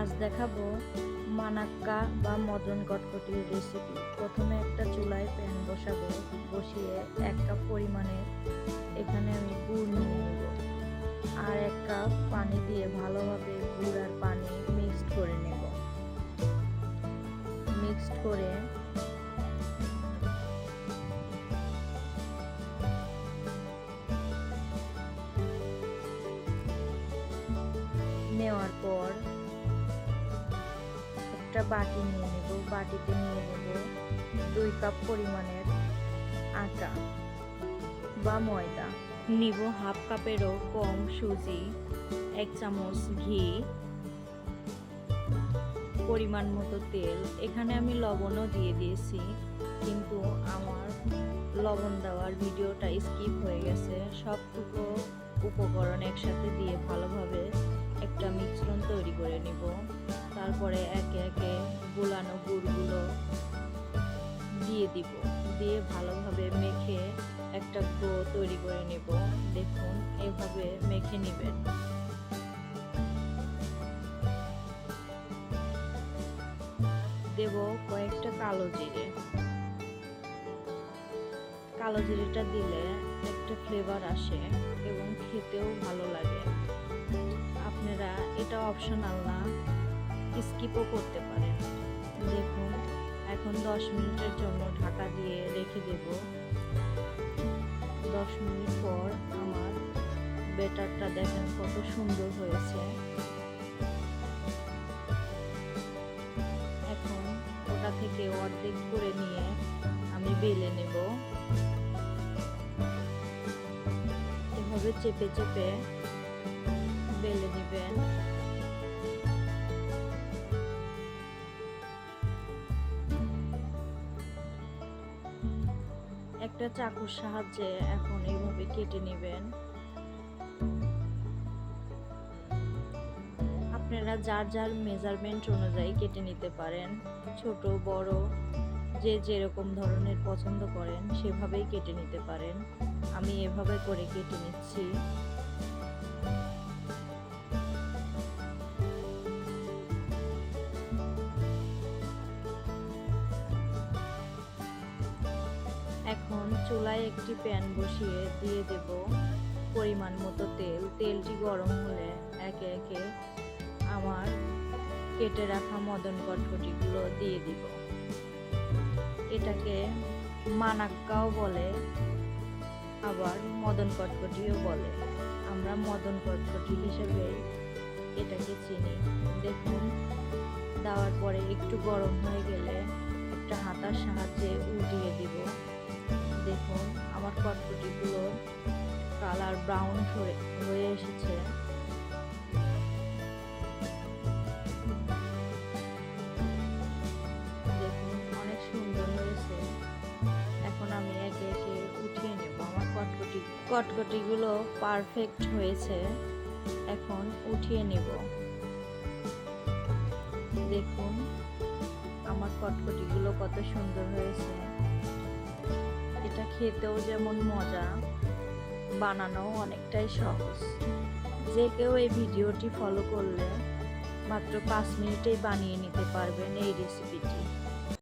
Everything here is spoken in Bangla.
আজ দেখাবো মানাক্কা বা মদন কটকটির রেসিপি। প্রথমে একটা চুলায় প্যান বসাবো, বসিয়ে 1 কাপ পরিমাণে এখানে আমি গুড় নিয়ে নেব। আর 1 কাপ পানি দিয়ে ভালোভাবে গুড় আর পানি মিক্সড করে নেব। মিক্সড করে নেওয়ার পর একটা বাটি নিয়ে নেব। বাটিতে নিয়ে নেব 2 কাপ পরিমাণের আটা বা ময়দা, নিব হাফ কাপেরও কম সুজি, 1 চামচ ঘি, পরিমাণ মতো তেল। এখানে আমি লবণও দিয়ে দিয়েছি, কিন্তু আমার লবণ দেওয়ার ভিডিওটা স্কিপ হয়ে গেছে। সবটুকু উপকরণ একসাথে দিয়ে ভালোভাবে একটা মিশ্রণ তৈরি করে নিব। তারপরে একে একে গোলানো গুড়গুলো দিয়ে দিব, দিয়ে ভালোভাবে মেখে একটা ডো তৈরি করে নেব। দেখুন, এভাবে মেখে নেবেন। দেব কয়েকটা কালো জিরে। কালো জিরেটা দিলে একটা ফ্লেভার আসে এবং খেতেও ভালো লাগে। আপনারা এটা অপশনাল না, স্কিপও করতে পারেন। দেখুন, এখন 10 মিনিটের জন্য ঢাকা দিয়ে রেখে দেব। 10 মিনিট পর আমার ব্যাটারটা দেখেন কত সুন্দর হয়েছে। এখন ওটা থেকে অর্ধেক করে নিয়ে আমি বেলে নেব। এভাবে চেপে চেপে বেলে নেবেন। একটা চাকুর সাহায্যে এখন এইভাবে কেটে নেবেন। আপনারা যার যার মেজারমেন্ট অনুযায়ী কেটে নিতে পারেন, ছোট বড় যে যেরকম ধরনের পছন্দ করেন সেভাবেই কেটে নিতে পারেন। আমি এভাবে করে কেটে নিচ্ছি। এখন চুলায় একটি প্যান বসিয়ে দিয়ে দেব পরিমাণ মতো তেল। তেলটি গরম হলে একে একে আমার কেটে রাখা মদন কটকটিগুলো দিয়ে দিব। এটাকে মানাক্কাও বলে, আবার মদন কটকটিও বলে। আমরা মদন কটকটি হিসেবে এটাকে চিনি। দেখুন, দেওয়ার পরে একটু গরম হয়ে গেলে একটা হাতার সাহায্যে উল্টিয়ে দিব। দেখুন, আমার কটকটিগুলো কালার ব্রাউন হয়ে এসেছে। দেখুন, অনেক সুন্দর হয়েছে। এখন আমি একে একে উঠিয়ে নেব। আমার কটকটিগুলো পারফেক্ট হয়েছে। এখন উঠিয়ে নেব। দেখুন, আমার কটকটিগুলো কত সুন্দর হয়েছে। এটা খেতেও যেমন মজা, বানানো অনেকটাই সহজ। যে কেউ এই ভিডিওটি ফলো করলে মাত্র 5 মিনিটেই বানিয়ে নিতে পারবেন এই রেসিপিটি।